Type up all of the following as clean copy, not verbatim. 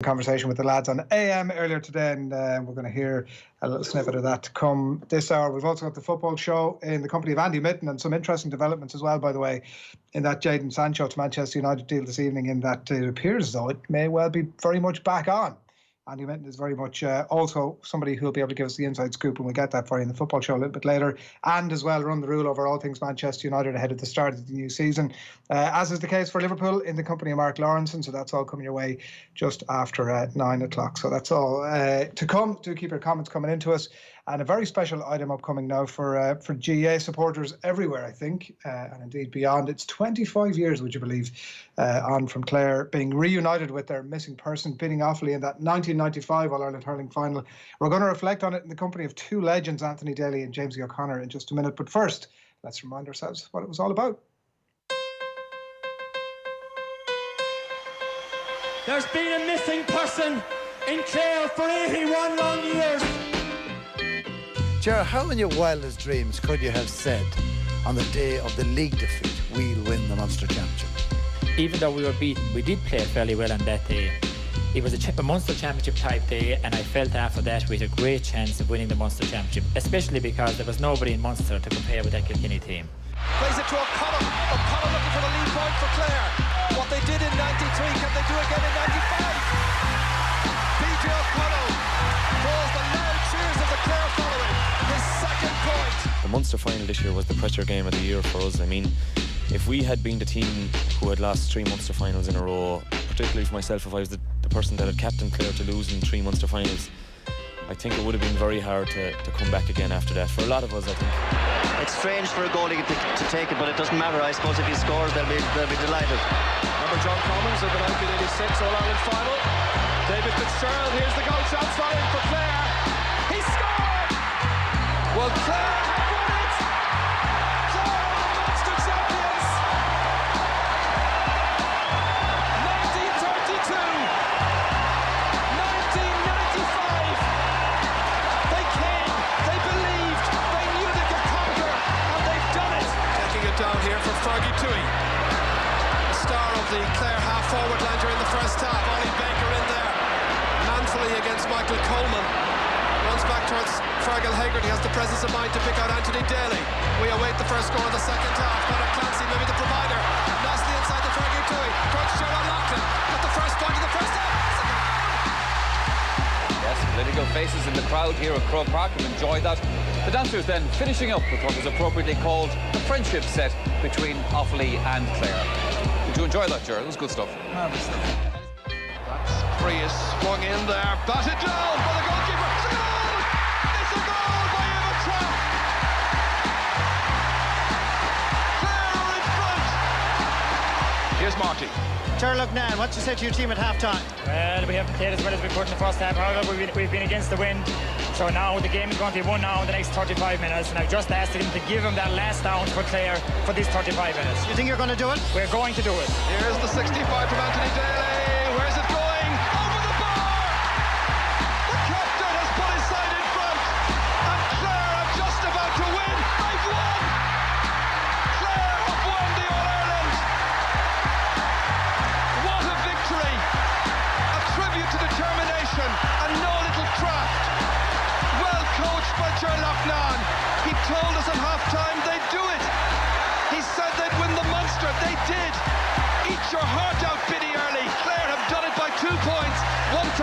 conversation with the lads on AM earlier today, and we're going to hear a little snippet of that to come this hour. We've also got the football show in the company of Andy Mitten, and some interesting developments as well, by the way, in that Jadon Sancho to Manchester United deal this evening, in that it appears as though it may well be very much back on. Andy Mitten is very much also somebody who will be able to give us the inside scoop, and we'll get that for you in the football show a little bit later, and as well run the rule over all things Manchester United ahead of the start of the new season, as is the case for Liverpool, in the company of Mark Lawrenson. So that's all coming your way just after 9 o'clock. So that's all to come. Do keep your comments coming into us, and a very special item upcoming now for GA supporters everywhere, I think, and indeed beyond. It's 25 years, would you believe, on from Clare being reunited with their missing person bidding awfully in that 1995 All-Ireland hurling final. We're going to reflect on it in the company of two legends, Anthony Daly and Jamesie O'Connor, in just a minute. But first, let's remind ourselves what it was all about. There's been a missing person in Clare for 81 long years. Ger, how in your wildest dreams could you have said on the day of the league defeat, we'll win the Munster Championship? Even though we were beaten, we did play fairly well on that day. It was a Munster Championship type day, and I felt after that we had a great chance of winning the Munster Championship, especially because there was nobody in Munster to compare with that Kilkenny team. Plays it to O'Connor. O'Connor looking for the lead point for Clare. What they did in 93, can they do again in 95? PJ O'Connor draws the loud cheers of the Clare following. His second point. The Munster final this year was the pressure game of the year for us. I mean, if we had been the team who had lost 3 Munster finals in a row, particularly for myself, if I was the person that had captained Clare to lose in 3 Munster finals, I think it would have been very hard to come back again after that. For a lot of us, I think. It's strange for a goalie to take it, but it doesn't matter. I suppose if he scores, they'll be delighted. Number John Commons of the 1986 All-Ireland final. David Fitzgerald, here's the goal chance firing for Clare. He scored! Well, Clare have won it! Clare are the Munster champions! 1932! 1995! They came, they believed, they knew they could conquer, and they've done it! Taking it down here for Fergie Toohey. The star of the Clare half-forward line during the first half. Ollie Baker in there, manfully against Michael Coleman. Runs back towards Fergal Hegarty, has the presence of mind to pick out Anthony Daly. We await the first score of the second half. Conor Clancy, maybe the provider. Nicely inside the Fergie Toohey, towards Gerard Loughlin. At the first point of the first half. Yes, political faces in the crowd here at Croke Park have enjoyed that. The dancers then finishing up with what was appropriately called the friendship set between Offaly and Clare. Did you enjoy that, Gerard? It was good stuff. Marvellous stuff. That's free is swung in there, batted down by the goalkeeper. It's a goal! It's a goal by Emma Trapp! Clare are in front! Here's Marty. Turlock Nan, what you said to your team at half-time? Well, we haven't played as well as we could in the first half. However, we've been against the wind. So now the game is going to be won now in the next 35 minutes, and I've just asked him to give him that last down for Clare for these 35 minutes. You think you're going to do it? We're going to do it. Here's the 65 from Anthony Daly. Where's it going? Over the bar! The captain has put his side in front, and Clare are just about to win. They've won! Clare have won the All-Ireland! What a victory! A tribute to determination and no little craft. Well coached by Gerard Loughlin. He told us at half-time they'd do it. He said they'd win the Munster. They did. Eat your heart out, Biddy Early. Clare have done it by 2 points, 113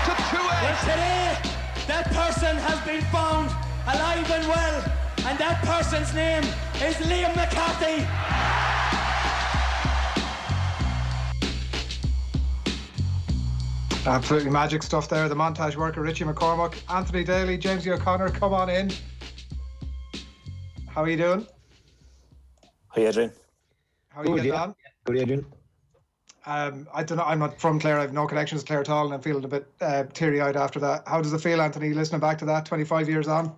to 2-8. Well, today, that person has been found alive and well, and that person's name is Liam McCarthy. Absolutely magic stuff there. The montage worker, Richie McCormack, Anthony Daly, Jamesie O'Connor, come on in. How are you doing? Hi, Adrian. How are you getting on? Good, Adrian. I don't know, I'm not from Clare, I have no connections to Clare at all, and I'm feeling a bit teary-eyed after that. How does it feel, Anthony, listening back to that 25 years on?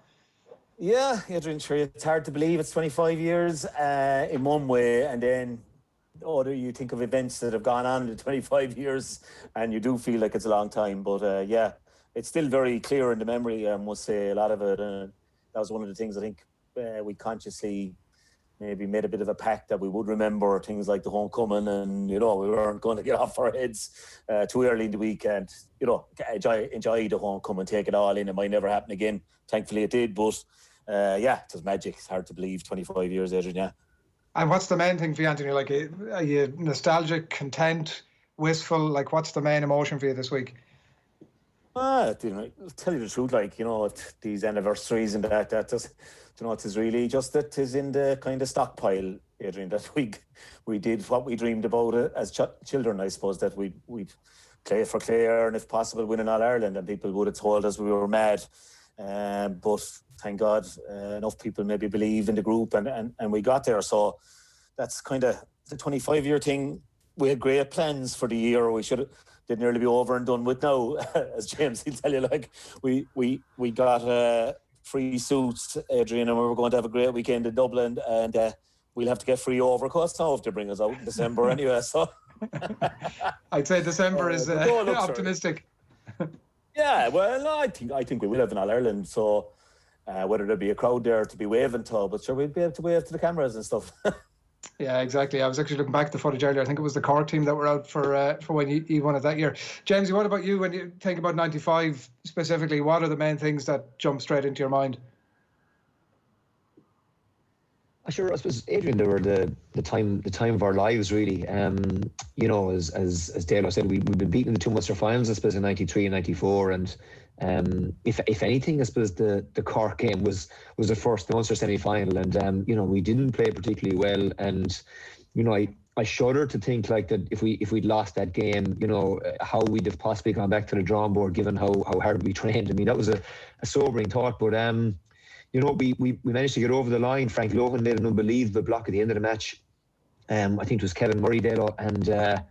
Yeah, Adrian, sure, it's hard to believe it's 25 years in one way, and then you think of events that have gone on in the 25 years, and you do feel like it's a long time. But yeah, it's still very clear in the memory, I must say, a lot of it. That was one of the things I think we consciously maybe made a bit of a pact that we would remember things like the homecoming, and we weren't going to get off our heads too early in the week, and enjoy the homecoming, take it all in. It might never happen again. Thankfully it did, but it was magic. It's hard to believe, 25 years, Adrian. Yeah. And what's the main thing for you, Anthony? Like, are you nostalgic, content, wistful? Like, what's the main emotion for you this week? I'll tell you the truth, these anniversaries and that just, it is really just that it is in the kind of stockpile, Adrian, that we did what we dreamed about as children, I suppose, that we'd play for Clare and if possible win in All Ireland, and people would have told us we were mad. But thank God enough people maybe believe in the group and we got there. So that's kind of the 25-year thing. We had great plans for the year. We did nearly be over and done with now, as James will tell you. We got free suits, Adrian, and we were going to have a great weekend in Dublin, and we'll have to get free overcoats now if they bring us out in December anyway. So I'd say December is optimistic. Yeah, well, no, I think we will have in All Ireland. So whether there'll be a crowd there to be waving to, but sure, we'll be able to wave to the cameras and stuff. Yeah, exactly. I was actually looking back at the footage earlier. I think it was the Cork team that were out for when you won it that year. Jamesie, what about you? When you think about 95 specifically, what are the main things that jump straight into your mind? Sure, I suppose, Adrian, they were the time of our lives, really. As Daly said, we've been beaten in the two Munster finals, I suppose, in 93 and 94, and if anything, I suppose the Cork game was the first Munster semi-final, and we didn't play particularly well, and I shudder to think that if we'd lost that game, how we'd have possibly gone back to the drawing board, given how hard we trained. I mean, that was a sobering thought, but we managed to get over the line. Frank Lohan made an unbelievable block at the end of the match. I think it was Kevin Murray, Dalo, and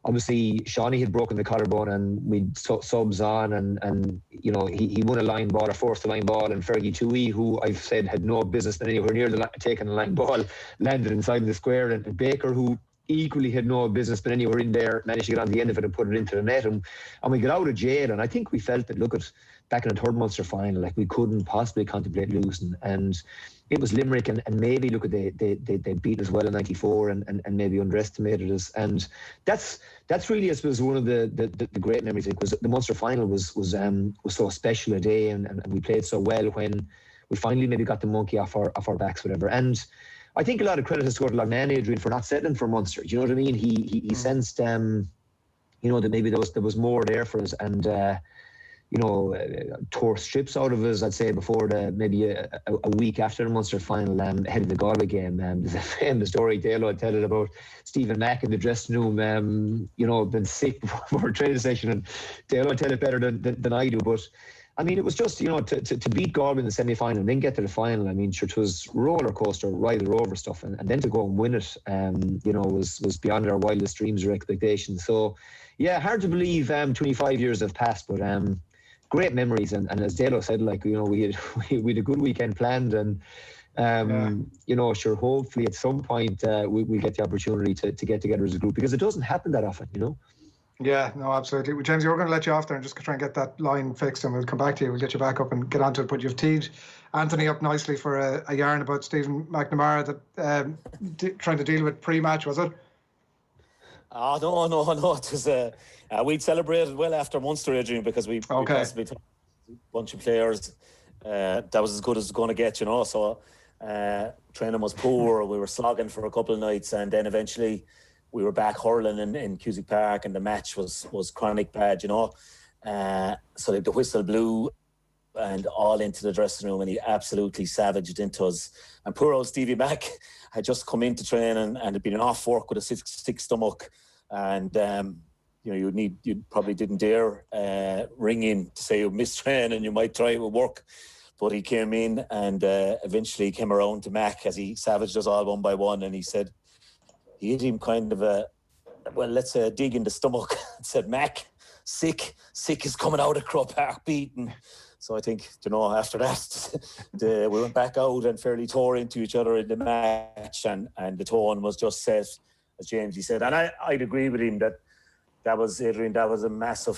obviously Shawnee had broken the collarbone, and we'd subs on, and he won a line ball or forced a line ball, and Fergie Tui, who I've said had no business been anywhere near taking a line ball, landed inside the square, and Baker, who equally had no business been anywhere in there, managed to get on the end of it and put it into the net, and we got out of jail. And I think we felt that back in the third Munster final, we couldn't possibly contemplate losing, and it was Limerick, and maybe they beat us well in 94 and maybe underestimated us, and that's really, I suppose, one of the great memories, because the Munster final was so special a day, and we played so well when we finally maybe got the monkey off our backs, whatever. And I think a lot of credit has to go to Lagnan, Adrian, for not settling for Munster. Do you know what I mean? He sensed that maybe there was more there for us, and tore strips out of us, I'd say, before maybe a week after the Munster final, ahead of the Galway game. There's a famous story, Dale, I'd tell it, about Stephen Mack in the dressing room, been sick before a training session, and Dale, I'd tell it better than I do, but I mean, it was just, to beat Galway in the semi-final and then get to the final. I mean, sure, it was roller coaster, ride or over stuff, and then to go and win it, was beyond our wildest dreams or expectations. So, yeah, hard to believe 25 years have passed, but great memories. And as Dalo said, we had a good weekend planned, and sure, hopefully at some point we'll get the opportunity to get together as a group, because it doesn't happen that often, Yeah, no, absolutely. Well, James, we're going to let you off there and just try and get that line fixed, and we'll come back to you. We'll get you back up and get onto it. But you've teed Anthony up nicely for a yarn about Stephen McNamara that trying to deal with pre-match, was it? Oh, no. It was we'd celebrated well after Munster, Adrian, because we possibly took a bunch of players. That was as good as it's going to get, So training was poor. We were slogging for a couple of nights, and then eventually we were back hurling in Cusack Park, and the match was chronic bad, So the whistle blew, and all into the dressing room, and he absolutely savaged into us. And poor old Stevie Mack had just come into training and had been off work with a sick stomach, and you probably didn't dare ring in to say you missed training, you might try it with work. But he came in and eventually came around to Mac as he savaged us all one by one, and he said he hit him kind of a dig in the stomach and said, "Mac, sick is coming out of Croke Park beaten." So I think, after that, we went back out and fairly tore into each other in the match, and the tone was just set, as Jamesie said. And I'd agree with him that was a massive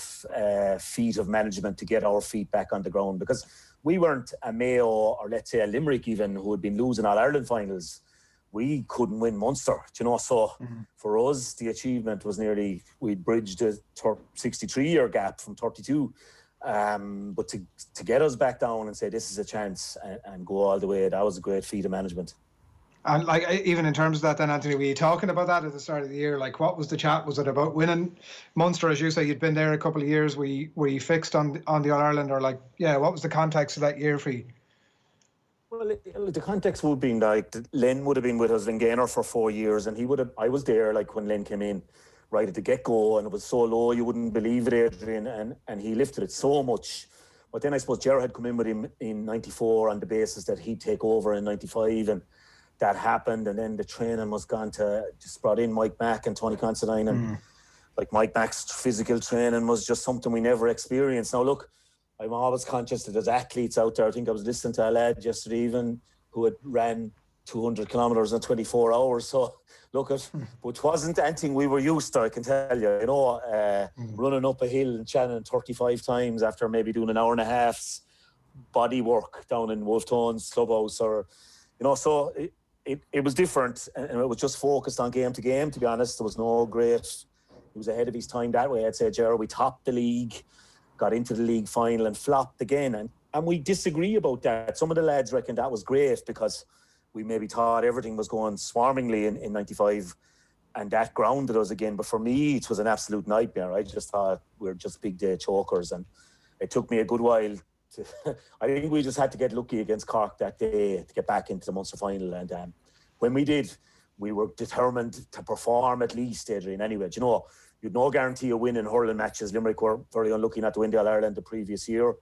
feat of management to get our feet back on the ground, because we weren't a Mayo or let's say a Limerick even, who had been losing All Ireland finals. we couldn't win Munster, you know. So for us, the achievement was nearly, we'd bridged a 63-year gap from 32. But to get us back down and say this is a chance and go all the way, that was a great feat of management. And like, even in terms of that then, Anthony, were you talking about that at the start of the year? Like, what was the chat? Was it about winning Munster? As you say, you'd been there a couple of years. Were you fixed on the All-Ireland, or like, yeah, what was the context of that year for you? Well, the context would have been like, Len would have been with us, Len Gaynor, for 4 years, and I was there like when Len came in right at the get-go, and it was so low you wouldn't believe it, Adrian, and he lifted it so much. But then I suppose Gerard had come in with him in 94 on the basis that he'd take over in 95, and that happened, and then the training was gone to, just brought in Mike Mack and Tony Considine, and like Mike Mack's physical training was just something we never experienced. Now look, I'm always conscious that there's athletes out there. I think I was listening to a lad yesterday even who had ran 200 kilometres in 24 hours. So look at, which wasn't anything we were used to, I can tell you. You know, running up a hill in Shannon 35 times after maybe doing an hour and a half's body work down in Wolftone's clubhouse, or, you know, so it was different, and it was just focused on game to game, to be honest. There was no great, he was ahead of his time that way, I'd say, Gerard. We topped the league, got into the league final and flopped again, and we disagree about that. Some of the lads reckon that was great because we maybe thought everything was going swarmingly in 95, and that grounded us again. But for me, it was an absolute nightmare. I just thought we were just big day chokers, and it took me a good while to I think we just had to get lucky against Cork that day to get back into the Munster final, and when we did, we were determined to perform at least, Adrian, anyway. Do you know, you'd no guarantee of winning hurling matches. Limerick were very unlucky not to win the All-Ireland the previous year.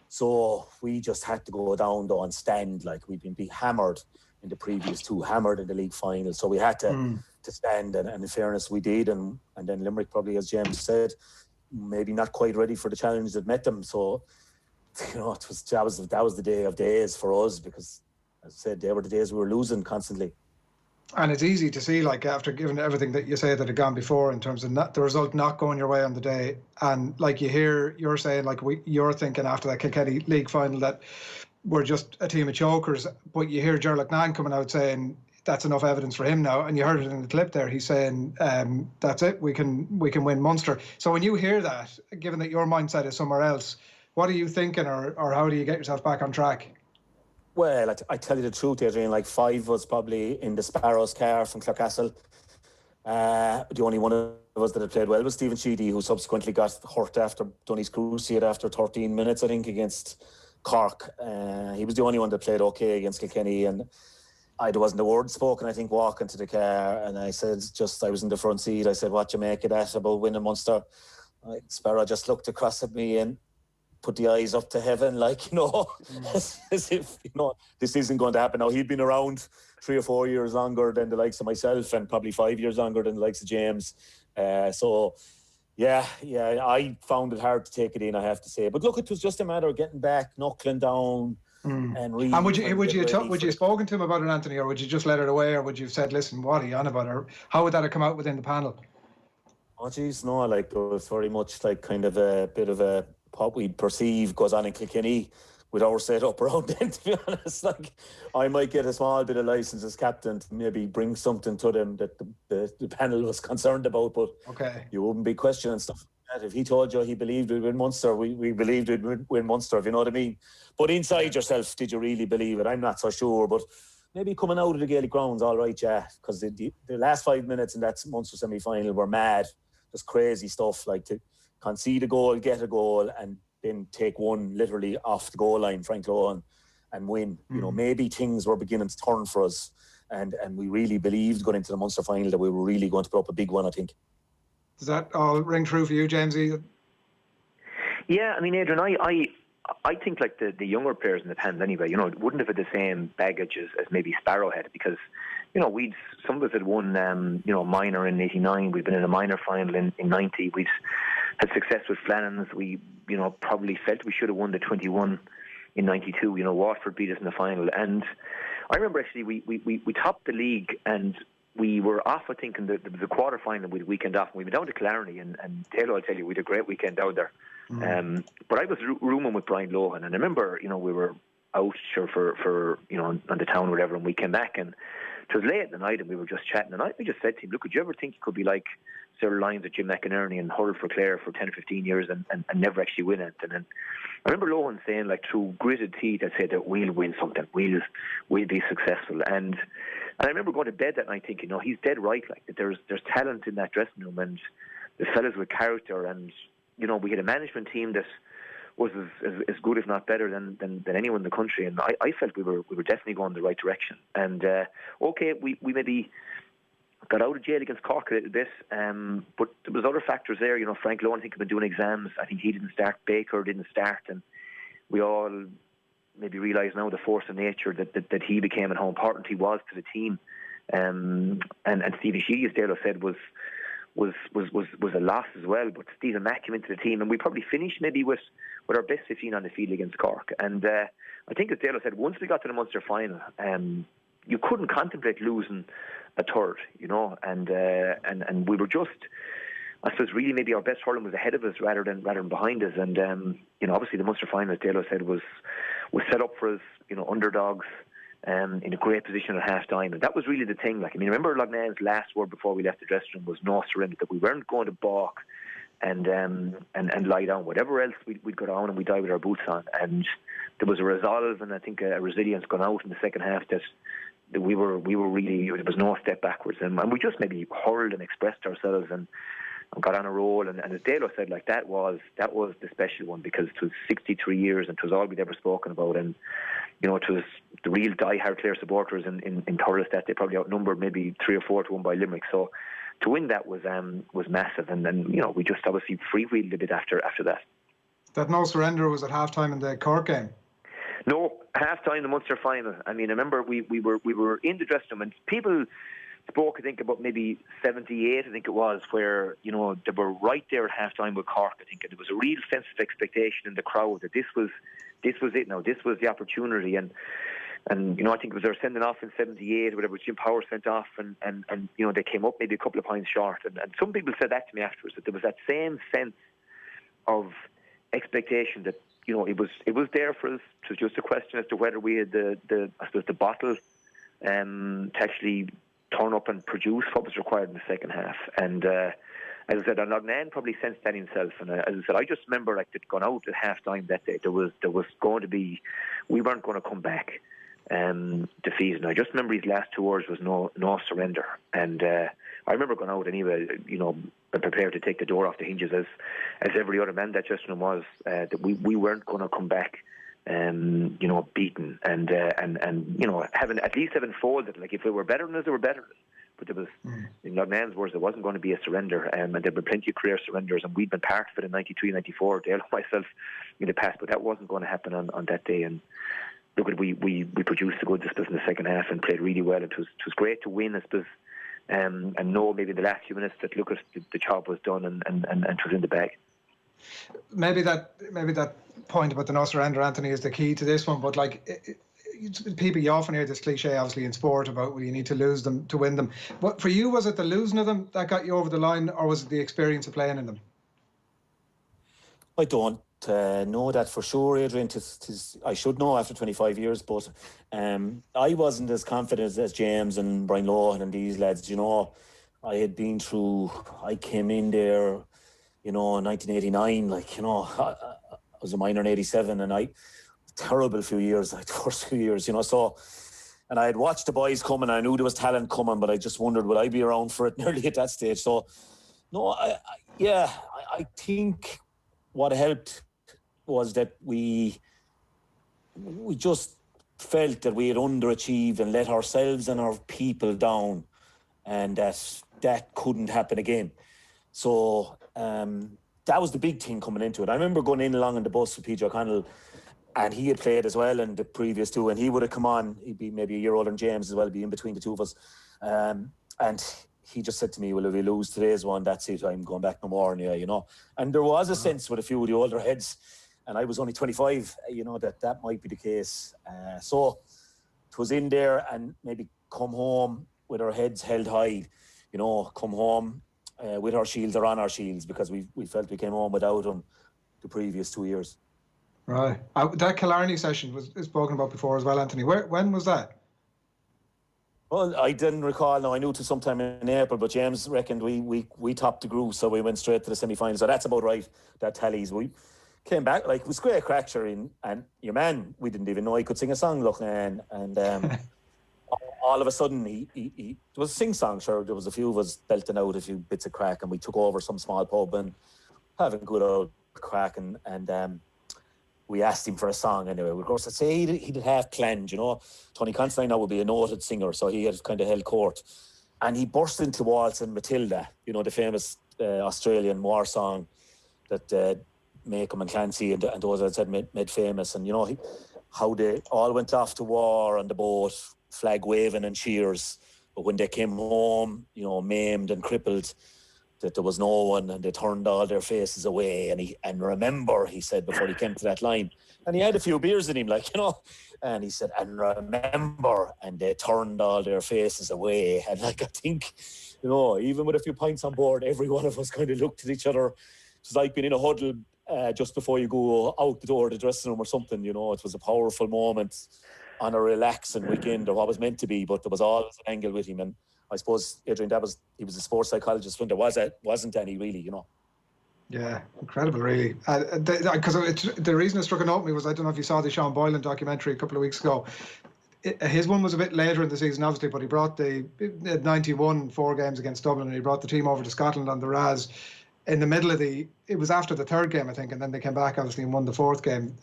So we just had to go down though and stand. Like, we'd been hammered in the previous two, hammered in the league final. So we had to stand, and in fairness, we did. And then Limerick, probably, as James said, maybe not quite ready for the challenge that met them. So, you know, that was the day of days for us, because, as I said, they were the days we were losing constantly. And it's easy to see, like, after given everything that you say that had gone before in terms of the result not going your way on the day, and like you're saying, like, you're thinking after that Kilkenny league final that we're just a team of chokers, but you hear Gerard Loughnane coming out saying that's enough evidence for him now, and you heard it in the clip there. He's saying that's it, we can win Munster. So when you hear that, given that your mindset is somewhere else, what are you thinking, or how do you get yourself back on track? Well, I tell you the truth, Adrian, like, 5 was probably in the Sparrows car from Clarecastle. The only one of us that had played well was Stephen Sheedy, who subsequently got hurt after Dooney's Crusade after 13 minutes, I think, against Cork. He was the only one that played okay against Kilkenny, and there wasn't a word spoken, I think, walking to the car, and I said, I was in the front seat, I said, what do you make of that about winning Munster? Sparrow just looked across at me and put the eyes up to heaven, like, you know, as if, you know, this isn't going to happen. Now, he'd been around 3 or 4 years longer than the likes of myself, and probably 5 years longer than the likes of James. So, yeah, I found it hard to take it in, I have to say. But look, it was just a matter of getting back, knuckling down, and really. And would you spoken to him about it, Anthony, or would you just let it away, or would you have said, listen, what are you on about, or how would that have come out within the panel? Oh, geez, no, like, it was very much like kind of a bit of a, what we perceive goes on in Kilkenny with our set up around them, to be honest. Like, I might get a small bit of license as captain to maybe bring something to them that the panel was concerned about, but you wouldn't be questioning stuff like that. If he told you he believed we'd win Munster, we believed we'd win Munster, if you know what I mean. But inside yourself, did you really believe it? I'm not so sure, but maybe coming out of the Gaelic grounds, all right, yeah, because the last 5 minutes in that Munster semi-final were mad. Just crazy stuff, like to concede a goal, get a goal, and then take one literally off the goal line, Frank Lohan, and win. You know, maybe things were beginning to turn for us, and we really believed going into the Munster final that we were really going to put up a big one, I think. Does that all ring true for you, Jamesie? Yeah, I mean, Adrian, I think, like, the younger players in the panel anyway, you know, wouldn't have had the same baggage as maybe Sparrow had, because, you know, some of us had won, you know, minor in 89. We'd been in a minor final in 90. We'd had success with Flannans. We, you know, probably felt we should have won the 21 in 92. You know, Waterford beat us in the final. And I remember, actually, we topped the league, and we were off, I think, in the quarter final with the weekend off. And we went down to Clare, and Taylor, I'll tell you, we had a great weekend down there. But I was rooming with Brian Lohan, and I remember, you know, we were out for you know, on the town or whatever, and we came back, and it was late at the night and we were just chatting, and I just said to him, look, could you ever think you could be like Cyril Lyons or Jim McInerney and hurl for Clare for 10 or 15 years and never actually win it? And then I remember Lohan saying, like, through gritted teeth, I'd say that we'll win something, we'll be successful. And I remember going to bed that night thinking, no, he's dead right, like, that there's talent in that dressing room and the fellas with character, and, you know, we had a management team that was as good, if not better, than anyone in the country. And I felt we were definitely going in the right direction. And okay, we maybe got out of jail against Cork a little bit, but there was other factors there. You know, Frank Lohan, I think, had been doing exams. I think he didn't start. Baker didn't start, and we all maybe realise now the force of nature that he became and how important he was to the team. And Stevie Sheehy, as Dalo said, was a loss as well. But Stephen Mack came into the team, and we probably finished maybe with our best 15 on the field against Cork. And I think, as Dalo said, once we got to the Munster final, you couldn't contemplate losing a third, you know, and we were just, I suppose, really maybe our best hurling was ahead of us rather than behind us. And you know, obviously the Munster final, as Dalo said, was set up for us, you know, underdogs, in a great position at half time, and that was really the thing. Like, I mean, remember Lognane's last word before we left the dressing room was no surrender, that we weren't going to balk and lie down. Whatever else we'd go down and we'd die with our boots on. And there was a resolve and I think a resilience gone out in the second half that we were really, there was no step backwards, and we just maybe hurled and expressed ourselves and got on a roll. And as Dalo said, like, that was the special one, because it was 63 years and it was all we'd ever spoken about. And you know, it was the real die-hard Clare supporters in Thurles that they probably outnumbered maybe 3 or 4 to 1 by Limerick. So to win that was massive. And then, you know, we just obviously freewheeled a bit after that. That no surrender was at half-time in the Cork game? No, half-time in the Munster final. I mean, I remember we were in the dressing room and people spoke, I think, about maybe 78, I think it was, where, you know, they were right there at half-time with Cork, I think, and there was a real sense of expectation in the crowd that this was it now, this was the opportunity. And you know, I think it was their sending off in 78 or whatever, Jim Power sent off, and you know, they came up maybe a couple of points short, and some people said that to me afterwards, that there was that same sense of expectation that, you know, it was there for us. It was just a question as to whether we had the I suppose the bottle to actually turn up and produce what was required in the second half. And as I said, Loughnane probably sensed that himself. And as I said, I just remember, like, it gone out at half time that day. There was going to be, we weren't going to come back defeated. And I just remember his last 2 words was no surrender. And I remember going out anyway, you know, prepared to take the door off the hinges as every other man that just was, that we weren't going to come back you know, beaten and you know, having folded. Like, if they were better than us, they were better than us. But there was, in Lougnane's words, there wasn't going to be a surrender, and there were plenty of career surrenders, and we'd been part of it in 93, 94, Dale and myself, in the past, but that wasn't going to happen on that day. And look, we produced a good display in the second half and played really well. It was great to win, I suppose, and know maybe the last few minutes that, look, the job was done and it was in the bag. Maybe that point about the no surrender, Anthony, is the key to this one. But like, people, you often hear this cliche, obviously, in sport about, well, you need to lose them to win them. What for you, was it the losing of them that got you over the line, or was it the experience of playing in them? I don't know that for sure, Adrian. I should know after 25 years, but I wasn't as confident as James and Brian Lohan and these lads. You know, I had been through. I came in there, you know, in 1989. Like, you know, I was a minor in 87, and terrible few years, like the first few years, you know. So, and I had watched the boys coming. I knew there was talent coming, but I just wondered, would I be around for it nearly at that stage? So, no, I think what helped was that we just felt that we had underachieved and let ourselves and our people down, and that couldn't happen again. So that was the big thing coming into it. I remember going in along on the bus with PJ O'Connell, and he had played as well in the previous 2, and he would have come on. He'd be maybe a year older than James as well, be in between the two of us. And he just said to me, well, if we lose today's one, that's it, I'm going back no more. Yeah, you know. And there was a sense with a few of the older heads, and I was only 25, you know, that might be the case. So it was in there and maybe come home with our heads held high, you know, come home with our shields or on our shields, because we felt we came home without them the previous 2 years. Right. That Killarney session was spoken about before as well, Anthony. When was that? Well, I didn't recall. No, I knew to sometime in April, but James reckoned we topped the group, so we went straight to the semi-final. So that's about right. That tallies. We came back, like, it was great crack, sure, and your man, we didn't even know he could sing a song, look, and all of a sudden he there was a sing-song, sure. There was a few of us belting out a few bits of crack, and we took over some small pub and having good old crack, and we asked him for a song anyway. Of course, I'd say he did half planned, you know. Tony Constantine now would be a noted singer, so he had kind of held court. And he burst into Waltz and Matilda, you know, the famous Australian war song that Macomb and Clancy and those that said made famous. And, you know, how they all went off to war on the boat, flag waving and cheers. But when they came home, you know, maimed and crippled, that there was no one, and they turned all their faces away. And remember, he said before he came to that line, and he had a few beers in him, like, you know, and he said, and remember, and they turned all their faces away. And, like, I think, you know, even with a few pints on board, every one of us kind of looked at each other. It's like being in a huddle just before you go out the door of the dressing room or something, you know. It was a powerful moment on a relaxing weekend, or what was meant to be, but there was always an angle with him. And I suppose, Adrian, he was a sports psychologist when there wasn't any, really, you know. Yeah, incredible, really. Because the reason it struck a note with me was, I don't know if you saw the Sean Boylan documentary a couple of weeks ago. His one was a bit later in the season, obviously, but he brought the 91 4 games against Dublin, and he brought the team over to Scotland on the Raz in the middle of it was after the third game, I think, and then they came back, obviously, and won the fourth game.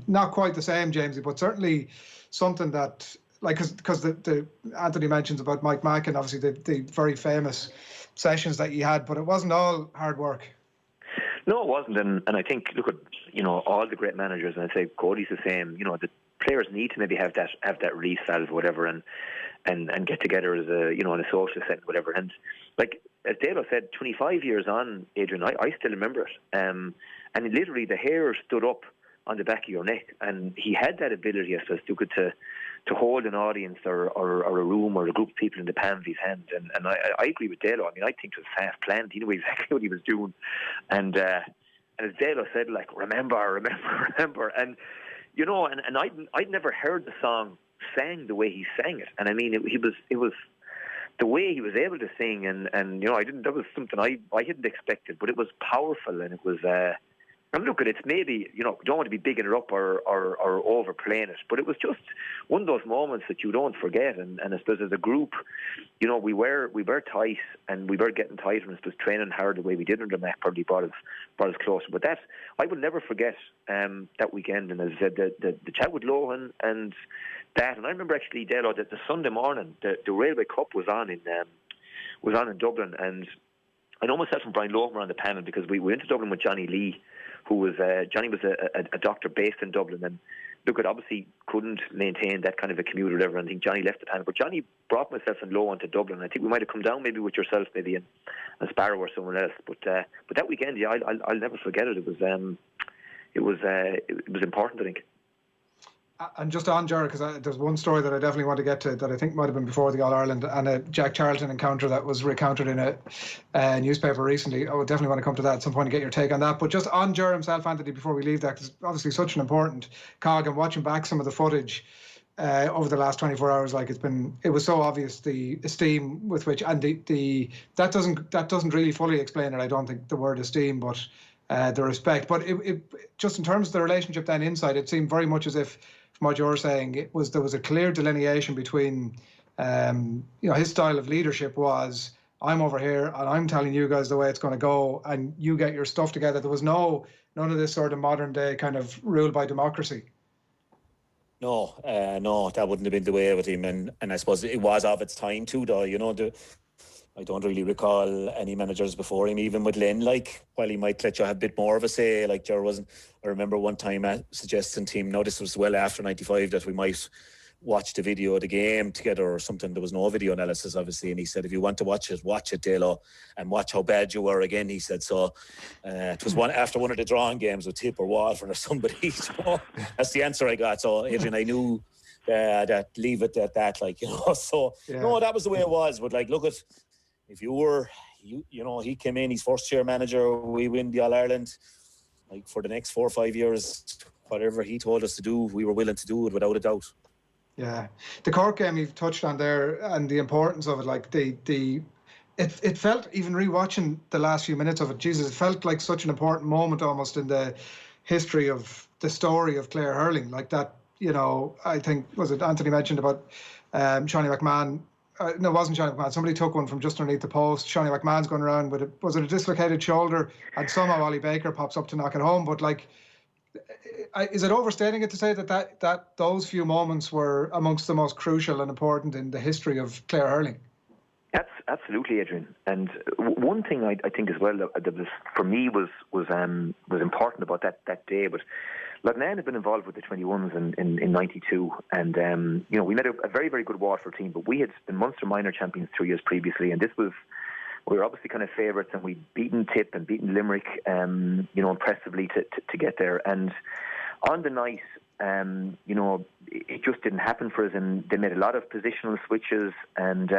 Not quite the same, Jamesy, but certainly something that, like, because the Anthony mentions about Mike Mack and obviously the very famous sessions that he had, but it wasn't all hard work. No, it wasn't, and I think, look at, you know, all the great managers, and I'd say Cody's the same. You know, the players need to maybe have that release valve, whatever, and get together as a, you know, in a social setting, whatever. And like as Dalo said, 25 years on, Adrian, I still remember it. And literally the hair stood up on the back of your neck, and he had that ability, I suppose, to hold an audience or a room or a group of people in the palm of his hand. And I agree with Dalo. I mean, I think it was half planned. He knew exactly what he was doing. And as Dalo said, like, remember. And, you know, and I'd never heard the song sang the way he sang it. And I mean, it was the way he was able to sing. And you know, that was something I hadn't expected, but it was powerful. And it was, and look at it, maybe, you know, don't want to be bigging it up or overplaying it, but it was just one of those moments that you don't forget. And I suppose as a group, you know, we were tight, and we were getting tighter, and I suppose training hard the way we did under Mac probably brought us closer. But that, I will never forget that weekend. And as I said, the chat with Lohan and that, and I remember actually, Dalo, that the Sunday morning, the Railway Cup was on in Dublin, and I know myself and Brian Lohan were on the panel, because we went to Dublin with Johnny Lee, who was Johnny was a doctor based in Dublin, and look, it obviously couldn't maintain that kind of a commute or whatever, and I think Johnny left the panel. But Johnny brought myself and Lohan to Dublin. I think we might have come down maybe with yourself, maybe and Sparrow or someone else. But that weekend, yeah, I'll never forget it. It was important, I think. And just on Jared, because there's one story that I definitely want to get to that I think might have been before the All-Ireland, and a Jack Charlton encounter that was recounted in a newspaper recently. I would definitely want to come to that at some point and get your take on that. But just on Jared himself, Anthony, before we leave that, because obviously such an important cog, and watching back some of the footage over the last 24 hours, like, it was so obvious the esteem with which, and that doesn't really fully explain it, I don't think, the word esteem, but the respect. But it just in terms of the relationship then inside, it seemed very much as if, from what you're saying, there was a clear delineation between, you know, his style of leadership was, I'm over here and I'm telling you guys the way it's going to go, and you get your stuff together. There was none of this sort of modern day kind of rule by democracy. No, that wouldn't have been the way with him, and I suppose it was of its time too, though. You know, I don't really recall any managers before him, even with Len, like, while he might let you have a bit more of a say, like Ger wasn't. I remember one time suggesting to him, no, this was well after 95, that we might watch the video of the game together or something. There was no video analysis, obviously, and he said, if you want to watch it, Dalo, and watch how bad you were again, he said. So it was after one of the drawing games with Tip or Walford or somebody. So that's the answer I got. So, Adrian, I knew that leave it at that, like, you know. So, yeah. No, that was the way it was. But, like, look at, if you were, you know, he came in, he's first year manager, we win the All-Ireland, like, for the next 4 or 5 years, whatever he told us to do, we were willing to do it without a doubt. Yeah, the Cork game you've touched on there and the importance of it, like it felt, even rewatching the last few minutes of it, Jesus, it felt like such an important moment almost in the history of the story of Clare hurling. Like that, you know, I think, was it Anthony mentioned about Shawnee McMahon? No, it wasn't Shawnee McMahon. Somebody took one from just underneath the post. Shawnee McMahon's going around with was it a dislocated shoulder? And somehow Ollie Baker pops up to knock it home. But like, is it overstating it to say that those few moments were amongst the most crucial and important in the history of Clare hurling? Absolutely, Adrian. And one thing I think as well that was, for me, was important about that day. But Loughnane had been involved with the 21s in '92, and you know, we met a very, very good Waterford team. But we had been Munster minor champions 2 years previously, and we were obviously kind of favourites, and we'd beaten Tip and beaten Limerick, you know, impressively to get there. And on the night, you know, it just didn't happen for us, and they made a lot of positional switches, and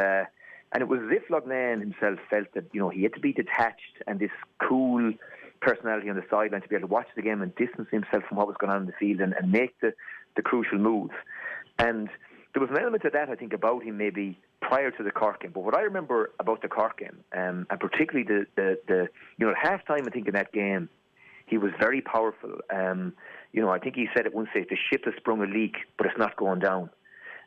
it was as if Loughnane himself felt that, you know, he had to be detached and this cool personality on the sideline to be able to watch the game and distance himself from what was going on in the field and make the crucial moves. And there was an element of that, I think, about him maybe prior to the Cork game. But what I remember about the Cork game, and particularly the you know, at half-time, I think, in that game, he was very powerful. You know, I think he said at one stage, the ship has sprung a leak, but it's not going down.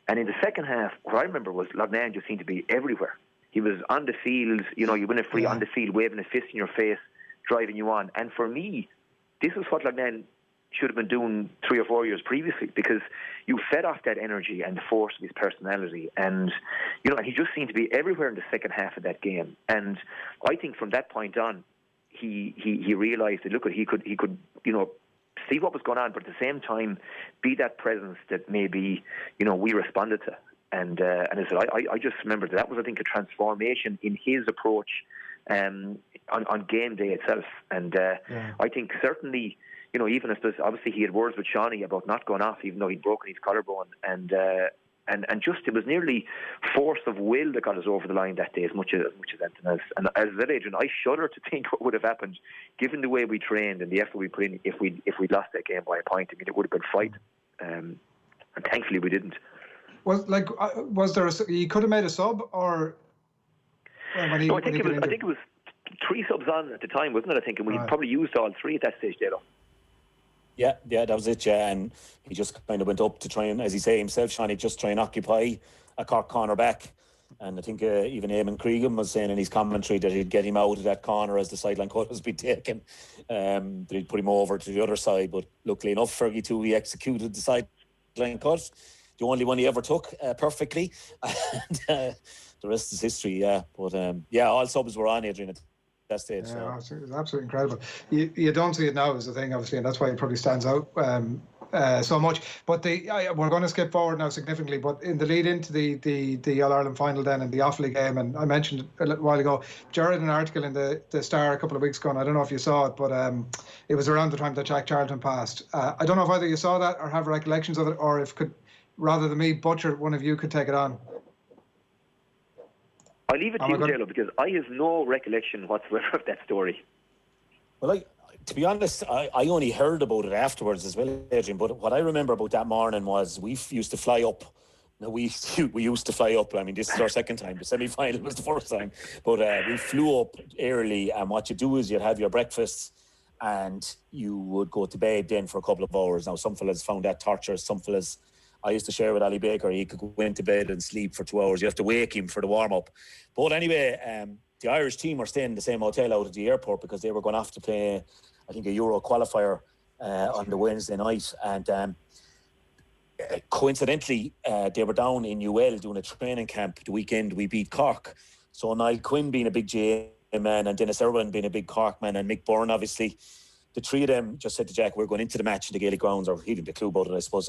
And in the second half, what I remember was Loughnane just seemed to be everywhere. He was on the field, you know, you win a free on the field, waving a fist in your face, driving you on. And for me, this is what Loughnane should have been doing 3 or 4 years previously, because you fed off that energy and the force of his personality. And, you know, and he just seemed to be everywhere in the second half of that game. And I think from that point on, he realised that, look, he could, you know, see what was going on, but at the same time, be that presence that maybe, you know, we responded to. And I said, I just remember that was, I think, a transformation in his approach on game day itself. And I think certainly, you know, even if there's, obviously he had words with Shawnee about not going off, even though he'd broken his collarbone, and just, it was nearly force of will that got us over the line that day as much as anything else. And as I said, Adrian, I shudder to think what would have happened given the way we trained and the effort we put in if we'd lost that game by a point. I mean, it would have been fight, and thankfully we didn't. Was there you could have made a sub, or I think it was 3 subs on at the time, wasn't it? I think, and we probably used all 3 at that stage, Dalo. Yeah, that was it, yeah. And he just kind of went up to try and, as he say himself, Shawnee, just try and occupy a Cork corner back. And I think even Eamon Cregan was saying in his commentary that he'd get him out of that corner as the sideline cut was being taken. That he'd put him over to the other side. But luckily enough, Fergie too, he executed the sideline cut. The only one he ever took perfectly. And the rest is history, yeah. But all subs were on, Adrian, at that stage. Yeah, so. It was absolutely incredible. You don't see it now is the thing, obviously, and that's why it probably stands out so much. But we're going to skip forward now significantly, but in the lead into the All-Ireland final then and the Offaly game, and I mentioned a little while ago, Jared had an article in the Star a couple of weeks ago, and I don't know if you saw it, but it was around the time that Jack Charlton passed. I don't know if either you saw that or have recollections of it, or if rather than me butcher, one of you could take it on. I'll leave it to you, Taylor, because I have no recollection whatsoever of that story. Well, to be honest, I only heard about it afterwards as well, Adrian. But what I remember about that morning was we used to fly up. Now, we used to fly up. I mean, this is our second time. The semi-final was the first time. But we flew up early, and what you do is you'd have your breakfast and you would go to bed then for a couple of hours. Now, some fellas found that torturous. Some fellas, I used to share with Ollie Baker, he could go into bed and sleep for 2 hours. You have to wake him for the warm-up. But anyway, the Irish team were staying in the same hotel out at the airport because they were going off to play, I think, a Euro qualifier on the Wednesday night. And coincidentally, they were down in UL doing a training camp the weekend. We beat Cork. So Niall Quinn being a big GA man, and Dennis Irwin being a big Cork man, and Mick Byrne, obviously, the 3 of them just said to Jack, we're going into the match in the Gaelic grounds, or he didn't have a clue about it, I suppose.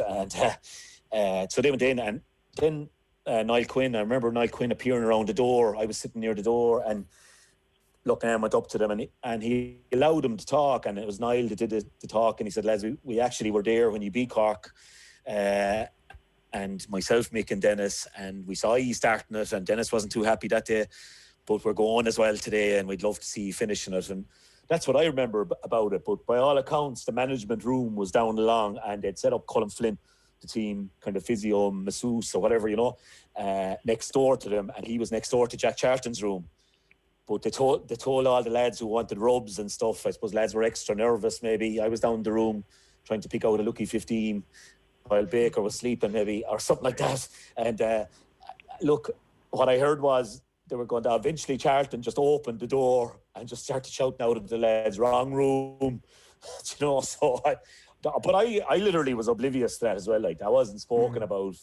And so they went in, and then Niall Quinn, I remember Niall Quinn appearing around the door. I was sitting near the door, and Loughnane went up to them, and he allowed them to talk, and it was Niall that did the talk, and he said, lads, we actually were there when you beat Cork, and myself, Mick and Dennis, and we saw you starting it, and Dennis wasn't too happy that day, but we're going as well today, and we'd love to see you finishing it. And that's what I remember about it. But by all accounts, the management room was down along, and they'd set up Colin Flynn the team kind of physio, masseuse or whatever, next door to them, and he was next door to Jack Charlton's room. But they told all the lads who wanted rubs and stuff. I suppose lads were extra nervous maybe. I was down in the room trying to pick out a lucky 15 while Baker was sleeping maybe, or something like that. And look, what I heard was they were going to eventually Charlton just opened the door and just started shouting out of the lads, wrong room. So I literally was oblivious to that as well. Like, that wasn't spoken about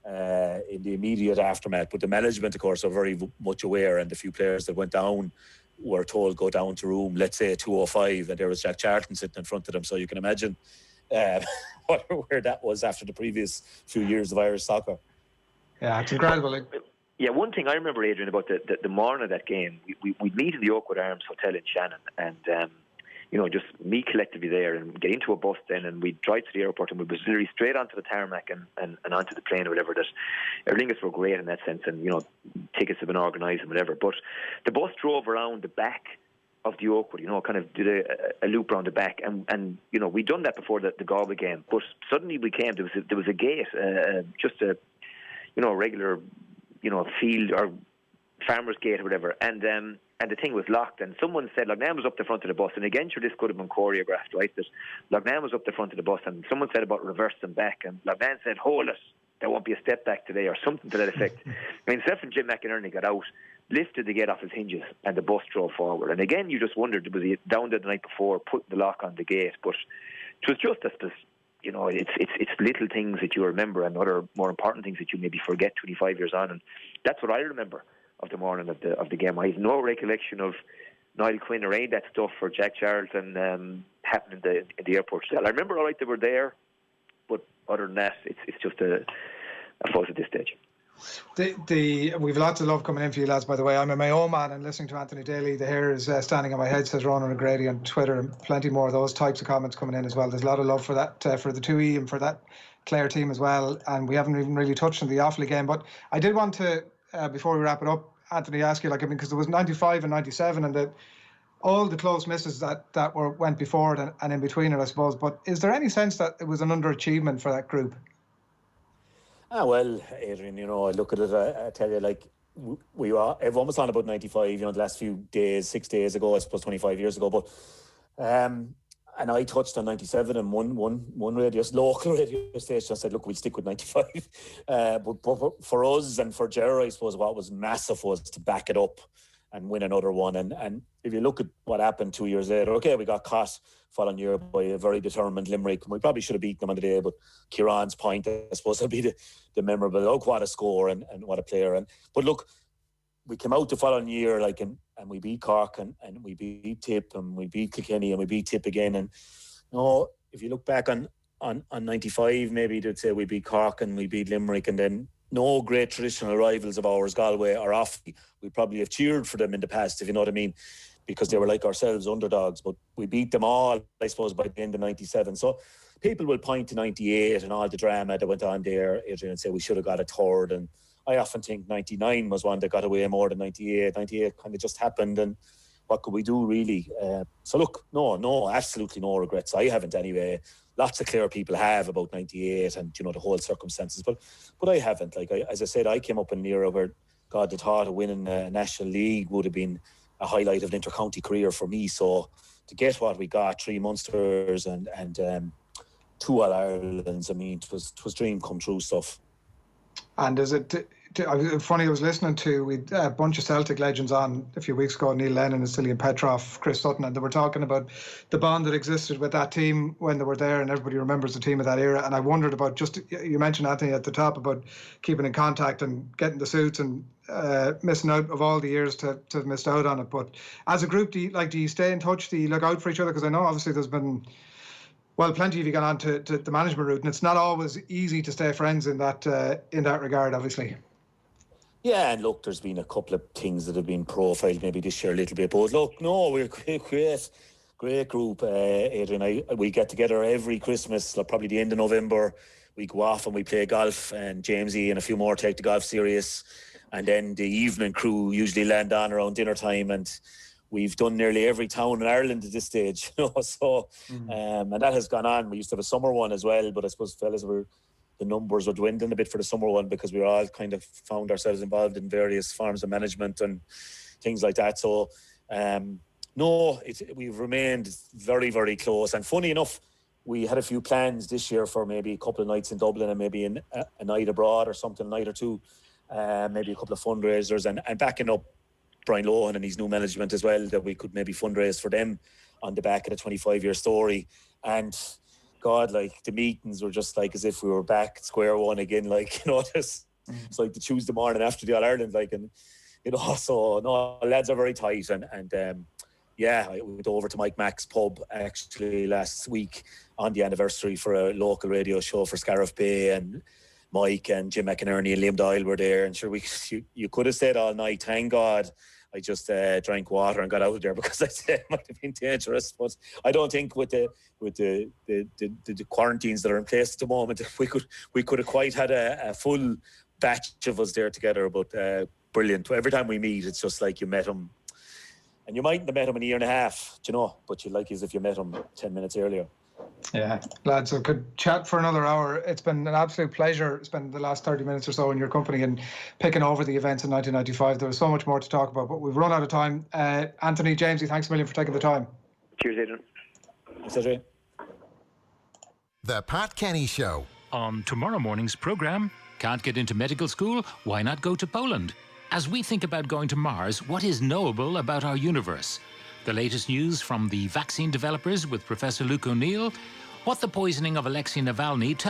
in the immediate aftermath, but the management, of course, are very much aware, and the few players that went down were told go down to room, let's say 205, and there was Jack Charlton sitting in front of them. So you can imagine where that was after the previous few years of Irish soccer. Yeah, it's incredible. Yeah, one thing I remember, Adrian, about the morning of that game, we'd meet in the Oakwood Arms Hotel in Shannon, and just meet collectively there and get into a bus then, and we'd drive to the airport, and we'd literally straight onto the tarmac and onto the plane or whatever. That Aer Lingus were great in that sense, and tickets have been organised and whatever. But the bus drove around the back of the Oakwood, kind of did a loop around the back, and we'd done that before the Galway game. But suddenly we came, there was a gate, just a regular field or farmer's gate or whatever, and the thing was locked, and someone said Loughnane was up the front of the bus, and again, sure, this could have been choreographed, right? That Loughnane was up the front of the bus, and someone said about reverse them back, and Loughnane said, hold it, there won't be a step back today, or something to that effect. I mean, Stephen Jim McInerney got out, lifted the gate off his hinges, and the bus drove forward. And again, you just wondered, was he down there the night before, putting the lock on the gate? But it was just as this, it's little things that you remember, and other more important things that you maybe forget 25 years on, and that's what I remember of the morning of the game. I have no recollection of Niall Quinn or any of that stuff for Jack Charlton happening in the airport. I remember all right they were there, but other than that, it's just a fuss at this stage. We've lots of love coming in for you lads, by the way. I'm a Mayo man and listening to Anthony Daly. The hair is standing on my head, says Ronan O'Grady on Twitter, and plenty more of those types of comments coming in as well. There's a lot of love for that, for the 2E and for that Clare team as well. And we haven't even really touched on the Offaly game, but I did want to, before we wrap it up, Anthony, ask you, because there was 95 and 97 and all the close misses that went before it and in between it, I suppose. But is there any sense that it was an underachievement for that group? Well, Adrian, I look at it, I tell you, everyone was on about 95, the last few days, 6 days ago, I suppose 25 years ago, but and I touched on 97 and one local radio station said, look, we'll stick with 95. But for us and for Gerard, I suppose what was massive was to back it up and win another one. And if you look at what happened 2 years later, okay, we got caught following year by a very determined Limerick. We probably should have beaten them on the day, but Kieran's point, I suppose, will be the memorable, what a score and what a player. But look, we came out the following year, and we beat Cork and we beat Tip and we beat Kilkenny and we beat Tip again. And if you look back on 95, maybe they'd say we beat Cork and we beat Limerick, and then no great traditional rivals of ours, Galway or Offaly. We probably have cheered for them in the past, if you know what I mean, because they were like ourselves, underdogs. But we beat them all, I suppose, by the end of 97. So people will point to 98 and all the drama that went on there, Adrian, and say we should have got a third. And I often think 99 was one that got away more than 98. 98 kind of just happened, and what could we do, really? So look, no, absolutely no regrets. I haven't anyway. Lots of Clare people have about 98 and, the whole circumstances, but I haven't. As I said, I came up in an era where, God, the thought of winning a National League would have been a highlight of an inter-county career for me. So to get what we got, 3 Munsters and 2 All-Irelands, I mean, it was dream come true stuff. And is it funny? I was listening to a bunch of Celtic legends on a few weeks ago, Neil Lennon, Cillian Petrov, Chris Sutton, and they were talking about the bond that existed with that team when they were there, and everybody remembers the team of that era. And I wondered about, you mentioned, Anthony, at the top about keeping in contact and getting the suits and missing out of all the years to have missed out on it. But as a group, do you stay in touch? Do you look out for each other? Because I know obviously there's been, plenty of you got on to the management route, and it's not always easy to stay friends in that regard, obviously. Yeah, and look, there's been a couple of things that have been profiled maybe this year a little bit, but look, no, we're great group, Adrian. We get together every Christmas, probably the end of November. We go off and we play golf, and Jamesie and a few more take the golf serious, and then the evening crew usually land on around dinner time, and we've done nearly every town in Ireland at this stage, so and that has gone on. We used to have a summer one as well, but I suppose fellas were the numbers were dwindling a bit for the summer one because we were all kind of found ourselves involved in various forms of management and things like that. So, we've remained very, very close. And funny enough, we had a few plans this year for maybe a couple of nights in Dublin and maybe a night abroad or something, a night or two, maybe a couple of fundraisers and backing up Brian Lohan and his new management as well, that we could maybe fundraise for them on the back of the 25-year story. And God, like, the meetings were just like as if we were back at square one again, like, you know, it's like the Tuesday morning after the All-Ireland, like, and, you know, so, no, lads are very tight. And yeah, I went over to Mike Mack's pub actually last week on the anniversary for a local radio show for Scariff Bay, and Mike and Jim McInerney and Liam Doyle were there. And sure, you could have stayed all night. Thank God I just drank water and got out of there, because I said it might have been dangerous. But I don't think with the quarantines that are in place at the moment, we could have quite had a full batch of us there together. But brilliant. Every time we meet, it's just like you met him. And you mightn't have met him in a year and a half, you know, but you like as if you met him 10 minutes earlier. Yeah, lads, I could chat for another hour. It's been an absolute pleasure spending the last 30 minutes or so in your company and picking over the events in 1995. There was so much more to talk about, but we've run out of time. Anthony, Jamesy, thanks a million for taking the time. Cheers, Adrian. Thanks, Adrian. The Pat Kenny Show. On tomorrow morning's programme, can't get into medical school? Why not go to Poland? As we think about going to Mars, what is knowable about our universe? The latest news from the vaccine developers with Professor Luke O'Neill, what the poisoning of Alexei Navalny tells